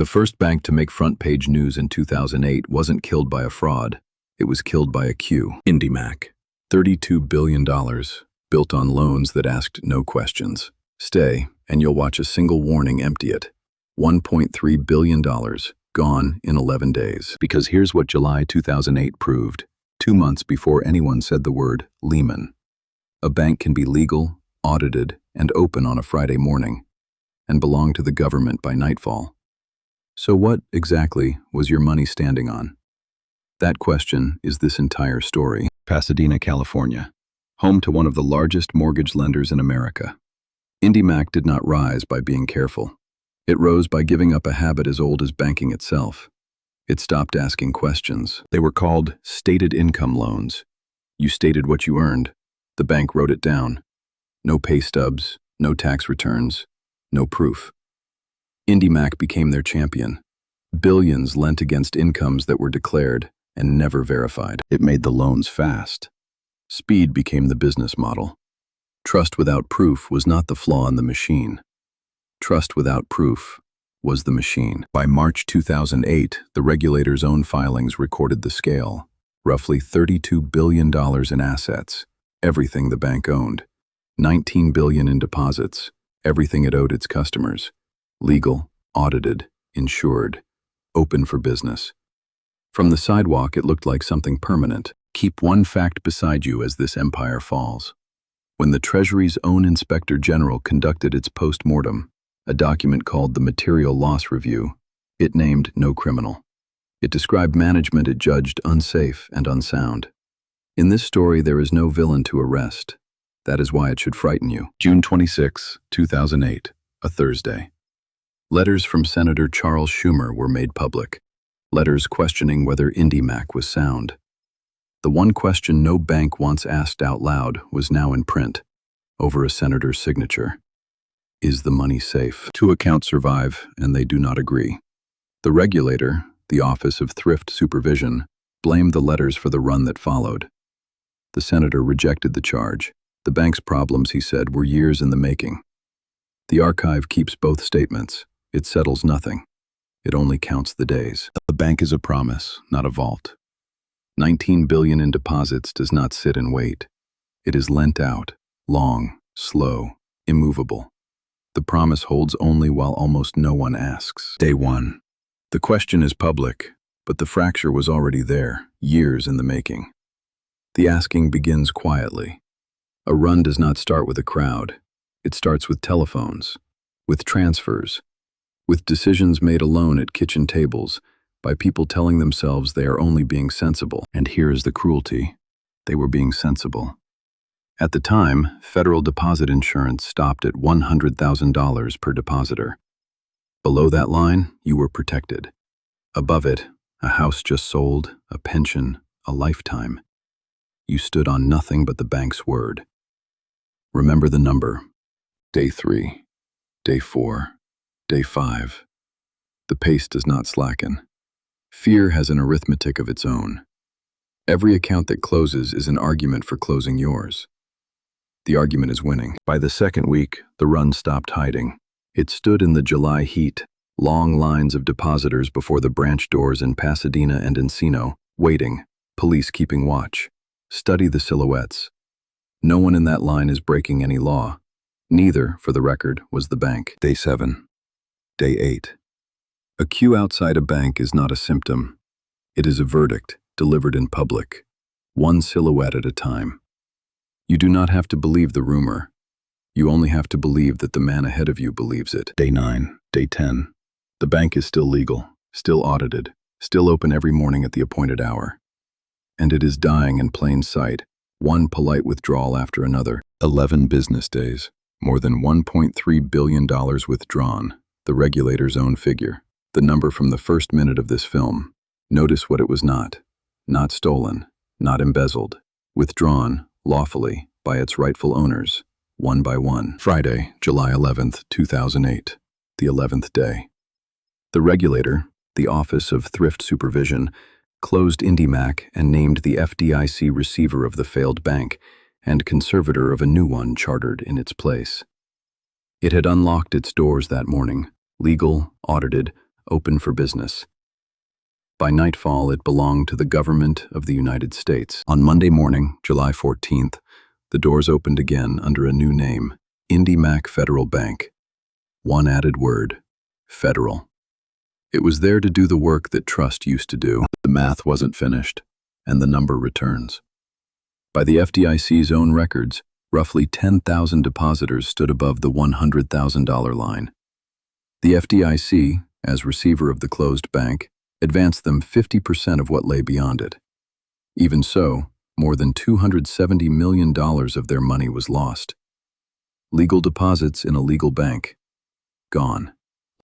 The first bank to make front-page news in 2008 wasn't killed by a fraud. It was killed by a Q. IndyMac. $32 billion, built on loans that asked no questions. Stay, and you'll watch a single warning empty it. $1.3 billion, gone in 11 days. Because here's what July 2008 proved, 2 months before anyone said the word Lehman. A bank can be legal, audited, and open on a Friday morning, and belong to the government by nightfall. So what, exactly, was your money standing on? That question is this entire story. Pasadena, California, home to one of the largest mortgage lenders in America. IndyMac did not rise by being careful. It rose by giving up a habit as old as banking itself. It stopped asking questions. They were called stated income loans. You stated what you earned. The bank wrote it down. No pay stubs, no tax returns, no proof. IndyMac became their champion. Billions lent against incomes that were declared and never verified. It made the loans fast. Speed became the business model. Trust without proof was not the flaw in the machine. Trust without proof was the machine. By March 2008, the regulator's own filings recorded the scale. Roughly $32 billion in assets, everything the bank owned. $19 billion in deposits, everything it owed its customers. Legal, audited, insured, open for business. From the sidewalk, it looked like something permanent. Keep one fact beside you as this empire falls. When the Treasury's own Inspector General conducted its post-mortem, a document called the Material Loss Review, it named no criminal. It described management it judged unsafe and unsound. In this story, there is no villain to arrest. That is why it should frighten you. June 26, 2008, a Thursday. Letters from Senator Charles Schumer were made public. Letters questioning whether IndyMac was sound. The one question no bank once asked out loud was now in print, over a senator's signature. Is the money safe? 2 accounts survive, and they do not agree. The regulator, the Office of Thrift Supervision, blamed the letters for the run that followed. The senator rejected the charge. The bank's problems, he said, were years in the making. The archive keeps both statements. It settles nothing. It only counts the days. The bank is a promise, not a vault. $19 billion in deposits does not sit and wait. It is lent out, long, slow, immovable. The promise holds only while almost no one asks. Day 1. The question is public, but the fracture was already there, years in the making. The asking begins quietly. A run does not start with a crowd. It starts with telephones, with transfers, with decisions made alone at kitchen tables, by people telling themselves they are only being sensible. And here is the cruelty. They were being sensible. At the time, federal deposit insurance stopped at $100,000 per depositor. Below that line, you were protected. Above it, a house just sold, a pension, a lifetime. You stood on nothing but the bank's word. Remember the number. Day 3, Day 4, Day 5. The pace does not slacken. Fear has an arithmetic of its own. Every account that closes is an argument for closing yours. The argument is winning. By the second week, the run stopped hiding. It stood in the July heat, long lines of depositors before the branch doors in Pasadena and Encino, waiting, police keeping watch. Study the silhouettes. No one in that line is breaking any law. Neither, for the record, was the bank. Day 7. Day 8. A queue outside a bank is not a symptom. It is a verdict, delivered in public, one silhouette at a time. You do not have to believe the rumor. You only have to believe that the man ahead of you believes it. Day 9, Day 10. The bank is still legal, still audited, still open every morning at the appointed hour. And it is dying in plain sight, one polite withdrawal after another. 11 business days, more than $1.3 billion withdrawn, the regulator's own figure. The number from the first minute of this film. Notice what it was not. Not stolen, not embezzled. Withdrawn, lawfully, by its rightful owners, one by one. Friday, July 11th, 2008, the 11th day. The regulator, the Office of Thrift Supervision, closed IndyMac and named the FDIC receiver of the failed bank and conservator of a new one chartered in its place. It had unlocked its doors that morning, legal, audited, open for business. By nightfall, it belonged to the government of the United States. On Monday morning, July 14th, the doors opened again under a new name, IndyMac Federal Bank. One added word, federal. It was there to do the work that trust used to do. The math wasn't finished, and the number returns. By the FDIC's own records, roughly 10,000 depositors stood above the $100,000 line. The FDIC, as receiver of the closed bank, advanced them 50% of what lay beyond it. Even so, more than $270 million of their money was lost. Legal deposits in a legal bank. Gone.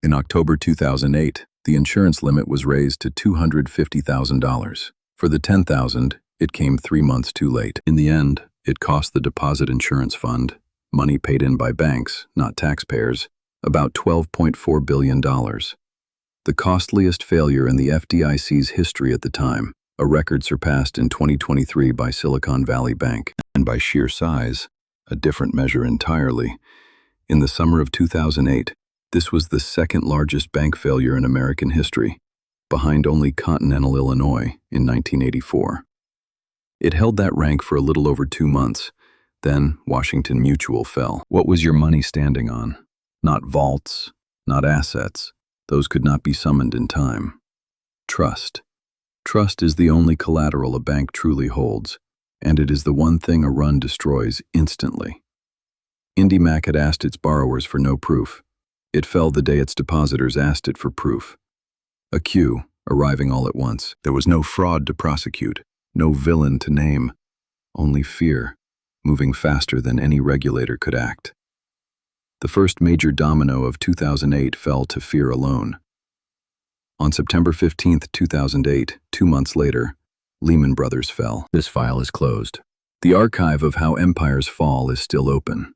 In October 2008, the insurance limit was raised to $250,000. For the $10,000, it came 3 months too late. In the end, it cost the Deposit Insurance Fund, money paid in by banks, not taxpayers, about $12.4 billion. The costliest failure in the FDIC's history at the time, a record surpassed in 2023 by Silicon Valley Bank, and by sheer size, a different measure entirely. In the summer of 2008, this was the second largest bank failure in American history, behind only Continental Illinois in 1984. It held that rank for a little over 2 months. Then Washington Mutual fell. What was your money standing on? Not vaults, not assets. Those could not be summoned in time. Trust. Trust is the only collateral a bank truly holds, and it is the one thing a run destroys instantly. IndyMac had asked its borrowers for no proof. It fell the day its depositors asked it for proof. A queue, arriving all at once. There was no fraud to prosecute, no villain to name, only fear, moving faster than any regulator could act. The first major domino of 2008 fell to fear alone. On September 15, 2008, 2 months later, Lehman Brothers fell. This file is closed. The archive of how empires fall is still open.